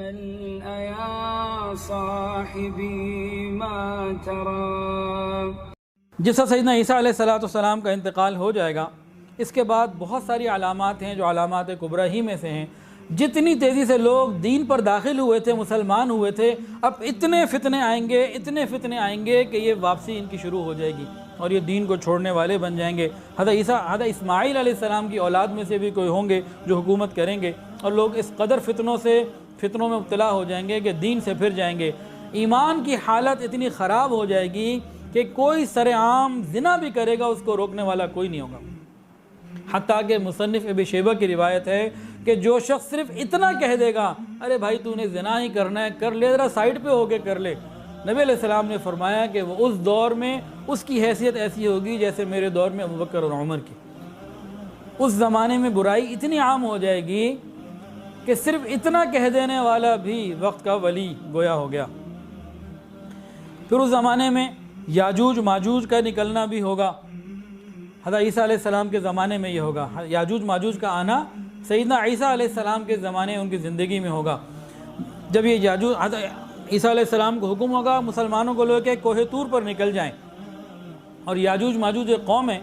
تأمل أيا صاحبي ما ترى۔ جس سے سیدنا عیسیٰ علیہ السلام کا انتقال ہو جائے گا، اس کے بعد بہت ساری علامات ہیں جو علامات کبریٰ ہی میں سے ہیں۔ جتنی تیزی سے لوگ دین پر داخل ہوئے تھے، مسلمان ہوئے تھے، اب اتنے فتنے آئیں گے کہ یہ واپسی ان کی شروع ہو جائے گی اور یہ دین کو چھوڑنے والے بن جائیں گے۔ حضرت اسماعیل علیہ السلام کی اولاد میں سے بھی کوئی ہوں گے جو حکومت کریں گے، اور لوگ اس قدر فتنوں میں مبتلا ہو جائیں گے کہ دین سے پھر جائیں گے۔ ایمان کی حالت اتنی خراب ہو جائے گی کہ کوئی سرعام زنا بھی کرے گا اس کو روکنے والا کوئی نہیں ہوگا۔ حتیٰ کہ مصنف ابن شیبہ کی روایت ہے کہ جو شخص صرف اتنا کہہ دے گا، ارے بھائی تو نے زنا ہی کرنا ہے، کر لے، ذرا سائیڈ پہ ہو کے کر لے، نبی علیہ السلام نے فرمایا کہ وہ اس دور میں اس کی حیثیت ایسی ہوگی جیسے میرے دور میں ابوبکر اور عمر کی۔ اس زمانے میں برائی اتنی عام ہو جائے گی کہ صرف اتنا کہہ دینے والا بھی وقت کا ولی گویا ہو گیا۔ پھر اس زمانے میں یاجوج ماجوج کا نکلنا بھی ہوگا۔ حضرت عیسیٰ علیہ السلام کے زمانے میں یہ ہوگا۔ یاجوج ماجوج کا آنا سیدنا عیسیٰ علیہ السلام کے زمانے ان کی زندگی میں ہوگا۔ جب یہ یاجوج، حضرت عیسیٰ علیہ السلام کو حکم ہوگا مسلمانوں کو لے کے کوہ طور پر نکل جائیں، اور یاجوج ماجوج ایک قوم ہے۔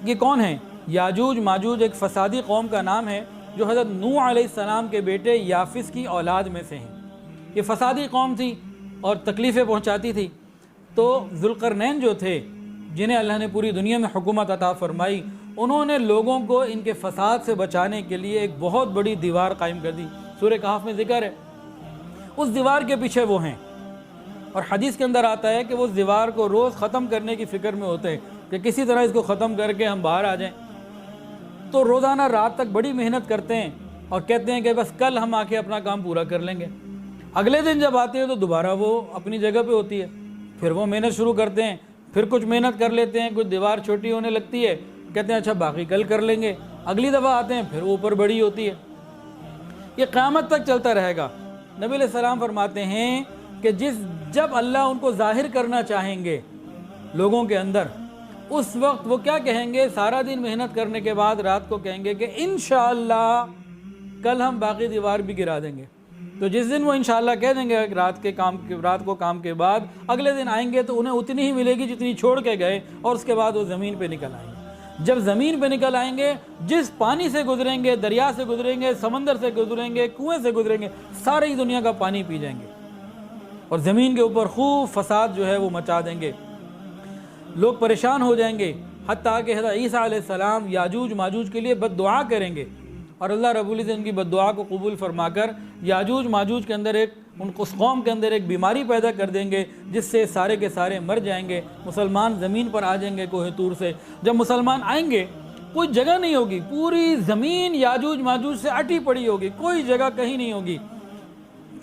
یہ کون ہیں؟ یاجوج ماجوج ایک فسادی قوم کا نام ہے جو حضرت نوح علیہ السلام کے بیٹے یافس کی اولاد میں سے ہیں۔ یہ فسادی قوم تھی اور تکلیفیں پہنچاتی تھی۔ تو ذوالقرنین جو تھے، جنہیں اللہ نے پوری دنیا میں حکومت عطا فرمائی، انہوں نے لوگوں کو ان کے فساد سے بچانے کے لیے ایک بہت بڑی دیوار قائم کر دی۔ سورہ کہف میں ذکر ہے، اس دیوار کے پیچھے وہ ہیں، اور حدیث کے اندر آتا ہے کہ وہ اس دیوار کو روز ختم کرنے کی فکر میں ہوتے ہیں کہ کسی طرح اس کو ختم کر کے ہم باہر آ جائیں۔ تو روزانہ رات تک بڑی محنت کرتے ہیں اور کہتے ہیں کہ بس کل ہم آ کے اپنا کام پورا کر لیں گے۔ اگلے دن جب آتے ہیں تو دوبارہ وہ اپنی جگہ پہ ہوتی ہے، پھر وہ محنت شروع کرتے ہیں، پھر کچھ محنت کر لیتے ہیں، کچھ دیوار چھوٹی ہونے لگتی ہے، کہتے ہیں اچھا باقی کل کر لیں گے، اگلی دفعہ آتے ہیں پھر اوپر بڑی ہوتی ہے۔ یہ قیامت تک چلتا رہے گا۔ نبی علیہ السلام فرماتے ہیں کہ جب اللہ ان کو ظاہر کرنا چاہیں گے لوگوں کے اندر، اس وقت وہ کیا کہیں گے؟ سارا دن محنت کرنے کے بعد رات کو کہیں گے کہ انشاءاللہ کل ہم باقی دیوار بھی گرا دیں گے۔ تو جس دن وہ انشاءاللہ کہہ دیں گے رات کو کام کے بعد، اگلے دن آئیں گے تو انہیں اتنی ہی ملے گی جتنی چھوڑ کے گئے، اور اس کے بعد وہ زمین پہ نکل آئیں گے۔ جب زمین پہ نکل آئیں گے، جس پانی سے گزریں گے، دریا سے گزریں گے، سمندر سے گزریں گے، کنویں سے گزریں گے، ساری دنیا کا پانی پی جائیں گے، اور زمین کے اوپر خوب فساد جو ہے وہ مچا دیں گے، لوگ پریشان ہو جائیں گے، حتیٰ کہ حضرت عیسیٰ علیہ السلام یاجوج ماجوج کے لیے بد دعا کریں گے، اور اللہ رب العزت ان کی بد دعا کو قبول فرما کر یاجوج ماجوج کے اندر اس قوم کے اندر ایک بیماری پیدا کر دیں گے، جس سے سارے کے سارے مر جائیں گے۔ مسلمان زمین پر آ جائیں گے کوہ طور سے۔ جب مسلمان آئیں گے کوئی جگہ نہیں ہوگی، پوری زمین یاجوج ماجوج سے اٹی پڑی ہوگی، کوئی جگہ کہیں نہیں ہوگی۔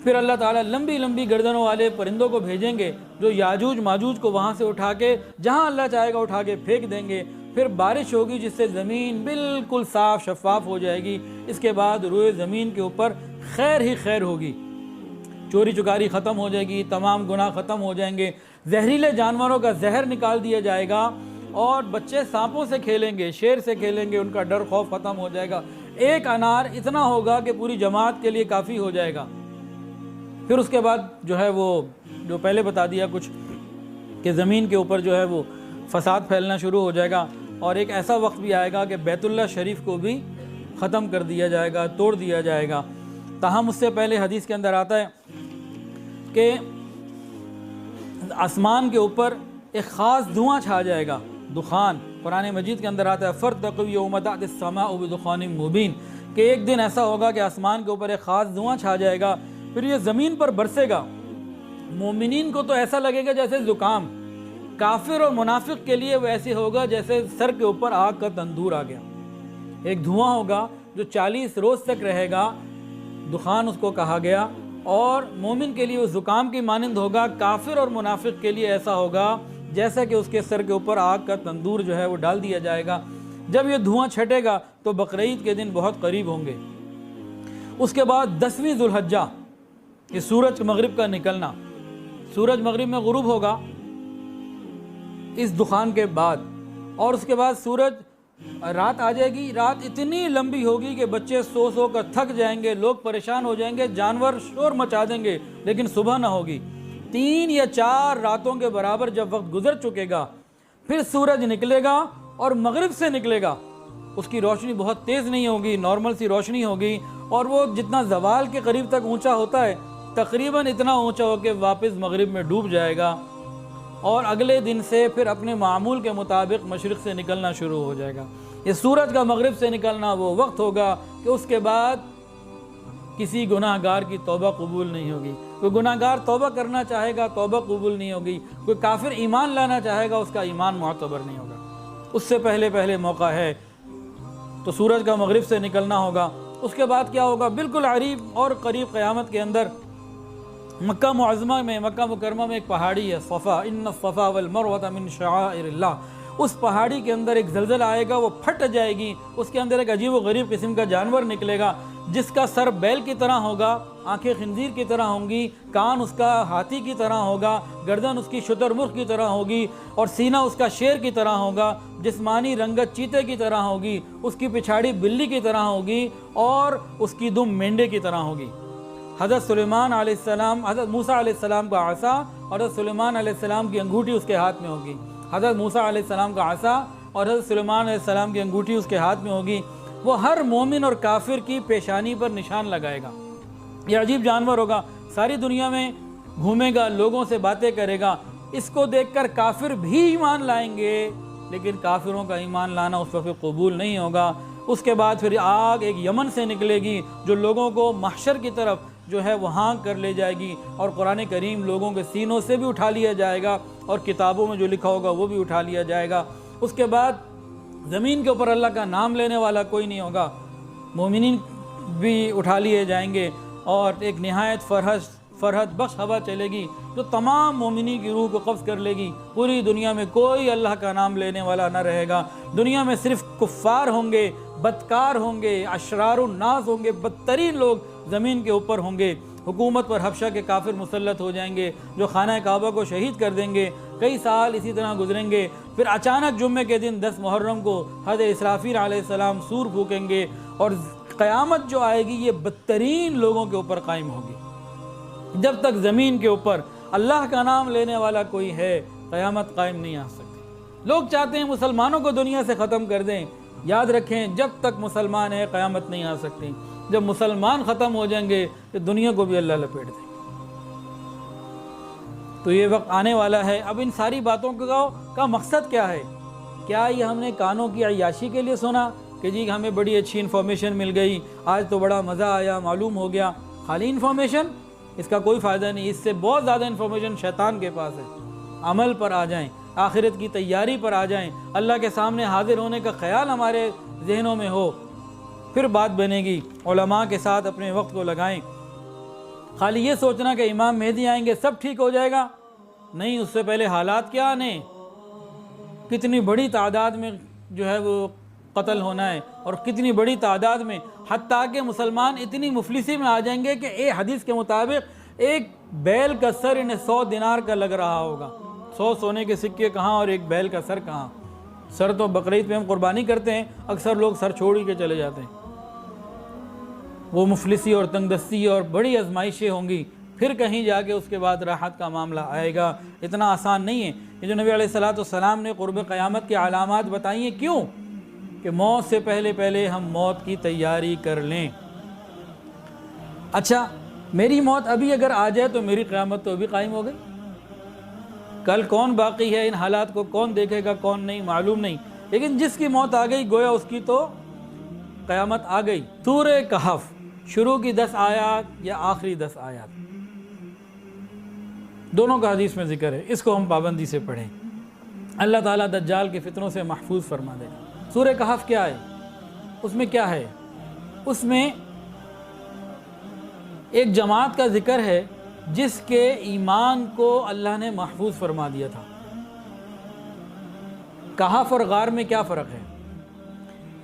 پھر اللہ تعالیٰ لمبی لمبی گردنوں والے پرندوں کو بھیجیں گے جو یاجوج ماجوج کو وہاں سے اٹھا کے جہاں اللہ چاہے گا اٹھا کے پھینک دیں گے۔ پھر بارش ہوگی جس سے زمین بالکل صاف شفاف ہو جائے گی۔ اس کے بعد روئے زمین کے اوپر خیر ہی خیر ہوگی، چوری چکاری ختم ہو جائے گی، تمام گناہ ختم ہو جائیں گے، زہریلے جانوروں کا زہر نکال دیا جائے گا، اور بچے سانپوں سے کھیلیں گے، شیر سے کھیلیں گے، ان کا ڈر خوف ختم ہو جائے گا۔ ایک انار اتنا ہوگا کہ پوری جماعت کے لیے کافی ہو جائے گا۔ پھر اس کے بعد جو ہے وہ جو پہلے بتا دیا کچھ کہ زمین کے اوپر جو ہے وہ فساد پھیلنا شروع ہو جائے گا، اور ایک ایسا وقت بھی آئے گا کہ بیت اللہ شریف کو بھی ختم کر دیا جائے گا، توڑ دیا جائے گا۔ تاہم اس سے پہلے حدیث کے اندر آتا ہے کہ آسمان کے اوپر ایک خاص دھواں چھا جائے گا، دخان۔ قرآن مجید کے اندر آتا ہے فَارْتَقِبْ يَوْمَ تَأْتِي السَّمَاءُ بِدُخَانٍ مُبِينٍ، کہ ایک دن ایسا ہوگا کہ آسمان کے اوپر ایک خاص دھواں چھا جائے گا، پھر یہ زمین پر برسے گا۔ مومنین کو تو ایسا لگے گا جیسے زکام، کافر اور منافق کے لیے وہ ایسے ہوگا جیسے سر کے اوپر آگ کا تندور آ گیا۔ ایک دھواں ہوگا جو 40 روز تک رہے گا، دخان اس کو کہا گیا، اور مومن کے لیے وہ زکام کی مانند ہوگا، کافر اور منافق کے لیے ایسا ہوگا جیسا کہ اس کے سر کے اوپر آگ کا تندور جو ہے وہ ڈال دیا جائے گا۔ جب یہ دھواں چھٹے گا تو بقرعید کے دن بہت قریب ہوں گے۔ اس کے بعد 10ویں ذو الحجہ، یہ سورج مغرب کا نکلنا، سورج مغرب میں غروب ہوگا اس دخان کے بعد، اور اس کے بعد سورج رات آ جائے گی، رات اتنی لمبی ہوگی کہ بچے سو سو کر تھک جائیں گے، لوگ پریشان ہو جائیں گے، جانور شور مچا دیں گے، لیکن صبح نہ ہوگی۔ 3 یا 4 راتوں کے برابر جب وقت گزر چکے گا، پھر سورج نکلے گا اور مغرب سے نکلے گا۔ اس کی روشنی بہت تیز نہیں ہوگی، نارمل سی روشنی ہوگی، اور وہ جتنا زوال کے قریب تک اونچا ہوتا ہے تقریباً اتنا اونچا ہو کہ واپس مغرب میں ڈوب جائے گا، اور اگلے دن سے پھر اپنے معمول کے مطابق مشرق سے نکلنا شروع ہو جائے گا۔ یہ سورج کا مغرب سے نکلنا وہ وقت ہوگا کہ اس کے بعد کسی گناہ گار کی توبہ قبول نہیں ہوگی۔ کوئی گناہ گار توبہ کرنا چاہے گا، توبہ قبول نہیں ہوگی۔ کوئی کافر ایمان لانا چاہے گا، اس کا ایمان معتبر نہیں ہوگا۔ اس سے پہلے موقع ہے، تو سورج کا مغرب سے نکلنا ہوگا۔ اس کے بعد کیا ہوگا؟ بالکل قریب اور قریب قیامت کے اندر مکہ معظمہ میں، مکہ مکرمہ میں ایک پہاڑی ہے صفا، ان الصفا والمروہ من شعائر اللہ۔ اس پہاڑی کے اندر ایک زلزلہ آئے گا، وہ پھٹ جائے گی، اس کے اندر ایک عجیب و غریب قسم کا جانور نکلے گا، جس کا سر بیل کی طرح ہوگا، آنکھیں خنزیر کی طرح ہوں گی، کان اس کا ہاتھی کی طرح ہوگا، گردن اس کی شتر مرغ کی طرح ہوگی، اور سینہ اس کا شیر کی طرح ہوگا، جسمانی رنگت چیتے کی طرح ہوگی، اس کی پچھاڑی بلی کی طرح ہوگی، اور اس کی دم مینڈے کی طرح ہوگی۔ حضرت سلیمان علیہ السلام، حضرت موسیٰ علیہ السلام کا عصا اور حضرت سلیمان علیہ السلام کی انگوٹھی اس کے ہاتھ میں ہوگی۔ حضرت موسیٰ علیہ السلام کا عصا اور حضرت سلیمان علیہ السلام کی انگوٹھی اس کے ہاتھ میں ہوگی۔ وہ ہر مومن اور کافر کی پیشانی پر نشان لگائے گا۔ یہ عجیب جانور ہوگا، ساری دنیا میں گھومے گا، لوگوں سے باتیں کرے گا۔ اس کو دیکھ کر کافر بھی ایمان لائیں گے، لیکن کافروں کا ایمان لانا اس وقت قبول نہیں ہوگا۔ اس کے بعد پھر آگ ایک یمن سے نکلے گی، جو لوگوں کو محشر کی طرف جو ہے وہ ہانک کر لے جائے گی، اور قرآن کریم لوگوں کے سینوں سے بھی اٹھا لیا جائے گا، اور کتابوں میں جو لکھا ہوگا وہ بھی اٹھا لیا جائے گا۔ اس کے بعد زمین کے اوپر اللہ کا نام لینے والا کوئی نہیں ہوگا، مومنین بھی اٹھا لیے جائیں گے، اور ایک نہایت فرحت بخش ہوا چلے گی جو تمام مومنین کی روح کو قبض کر لے گی۔ پوری دنیا میں کوئی اللہ کا نام لینے والا نہ رہے گا، دنیا میں صرف کفار ہوں گے، بدکار ہوں گے، اشرار الناس ہوں گے، بدترین لوگ زمین کے اوپر ہوں گے۔ حکومت پر حبشہ کے کافر مسلط ہو جائیں گے، جو خانہ کعبہ کو شہید کر دیں گے۔ کئی سال اسی طرح گزریں گے، پھر اچانک جمعے کے دن 10 محرم کو حضرت اسرافیل علیہ السلام سور پھونکیں گے، اور قیامت جو آئے گی یہ بدترین لوگوں کے اوپر قائم ہوگی۔ جب تک زمین کے اوپر اللہ کا نام لینے والا کوئی ہے، قیامت قائم نہیں آ سکتی۔ لوگ چاہتے ہیں مسلمانوں کو دنیا سے ختم کر دیں، یاد رکھیں جب تک مسلمان ہے قیامت نہیں آ سکتی۔ جب مسلمان ختم ہو جائیں گے تو دنیا کو بھی اللہ لپیٹ دیں گے۔ تو یہ وقت آنے والا ہے۔ اب ان ساری باتوں کا مقصد کیا ہے؟ کیا یہ ہم نے کانوں کی عیاشی کے لیے سنا کہ جی ہمیں بڑی اچھی انفارمیشن مل گئی، آج تو بڑا مزہ آیا، معلوم ہو گیا؟ خالی انفارمیشن، اس کا کوئی فائدہ نہیں۔ اس سے بہت زیادہ انفارمیشن شیطان کے پاس ہے۔ عمل پر آ جائیں، آخرت کی تیاری پر آ جائیں، اللہ کے سامنے حاضر ہونے کا خیال ہمارے ذہنوں میں ہو، پھر بات بنے گی۔ علماء کے ساتھ اپنے وقت کو لگائیں۔ خالی یہ سوچنا کہ امام مہدی آئیں گے سب ٹھیک ہو جائے گا، نہیں، اس سے پہلے حالات کیا آنے، کتنی بڑی تعداد میں جو ہے وہ قتل ہونا ہے، اور کتنی بڑی تعداد میں، حتیٰ کہ مسلمان اتنی مفلسی میں آ جائیں گے کہ ایک حدیث کے مطابق ایک بیل کا سر انہیں 100 دینار کا لگ رہا ہوگا۔ 100 سونے کے سکے کہاں اور ایک بیل کا سر کہاں؟ سر تو بقرعید پہ ہم قربانی کرتے ہیں، اکثر لوگ سر چھوڑ کے چلے جاتے ہیں۔ وہ مفلسی اور تنگ دستی اور بڑی آزمائشیں ہوں گی، پھر کہیں جا کے اس کے بعد راحت کا معاملہ آئے گا۔ اتنا آسان نہیں ہے۔ یہ جو نبی علیہ السلام نے قرب قیامت کی علامات بتائی ہیں، کیوں؟ کہ موت سے پہلے ہم موت کی تیاری کر لیں۔ اچھا، میری موت ابھی اگر آ جائے تو میری قیامت تو ابھی قائم ہو گئی۔ کل کون باقی ہے، ان حالات کو کون دیکھے گا کون نہیں معلوم نہیں، لیکن جس کی موت آ گئی گویا اس کی تو قیامت آ گئی۔ سورہ کہف شروع کی 10 آیات یا آخری 10 آیات، دونوں کا حدیث میں ذکر ہے، اس کو ہم پابندی سے پڑھیں، اللہ تعالیٰ دجال کے فتنوں سے محفوظ فرما دے گا۔ سورہ کہف کیا ہے؟ اس میں کیا ہے؟ اس میں ایک جماعت کا ذکر ہے جس کے ایمان کو اللہ نے محفوظ فرما دیا تھا۔ کہف اور غار میں کیا فرق ہے؟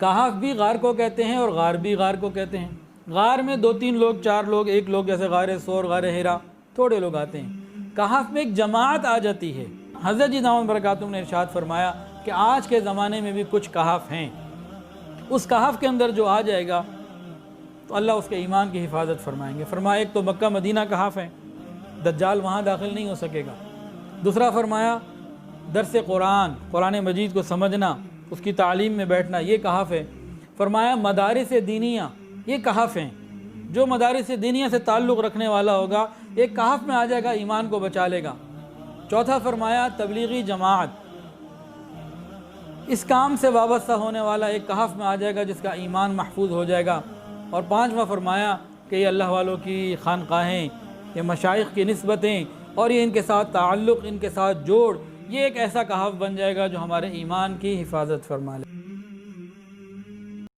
کہف بھی غار کو کہتے ہیں اور غار بھی غار کو کہتے ہیں۔ غار میں 2-3 لوگ، 4 لوگ، 1 لوگ، جیسے غار سور، غار ہیرا، تھوڑے لوگ آتے ہیں۔ کہف میں ایک جماعت آ جاتی ہے۔ حضرت جی دامت برکاتہم نے ارشاد فرمایا کہ آج کے زمانے میں بھی کچھ کہف ہیں، اس کہف کے اندر جو آ جائے گا تو اللہ اس کے ایمان کی حفاظت فرمائیں گے۔ فرمایا ایک تو مکہ مدینہ کہف ہے، دجال وہاں داخل نہیں ہو سکے گا۔ دوسرا فرمایا درس قرآن مجید کو سمجھنا، اس کی تعلیم میں بیٹھنا، یہ کہف ہے۔ فرمایا مدارس دینیہ، یہ کہف ہیں، جو مدارس دینیہ سے تعلق رکھنے والا ہوگا ایک کہف میں آ جائے گا، ایمان کو بچا لے گا۔ چوتھا فرمایا تبلیغی جماعت، اس کام سے وابستہ ہونے والا ایک کہف میں آ جائے گا جس کا ایمان محفوظ ہو جائے گا۔ اور پانچواں فرمایا کہ یہ اللہ والوں کی خانقاہیں، یہ مشائخ کی نسبتیں اور یہ ان کے ساتھ تعلق، ان کے ساتھ جوڑ، یہ ایک ایسا کہف بن جائے گا جو ہمارے ایمان کی حفاظت فرما لے۔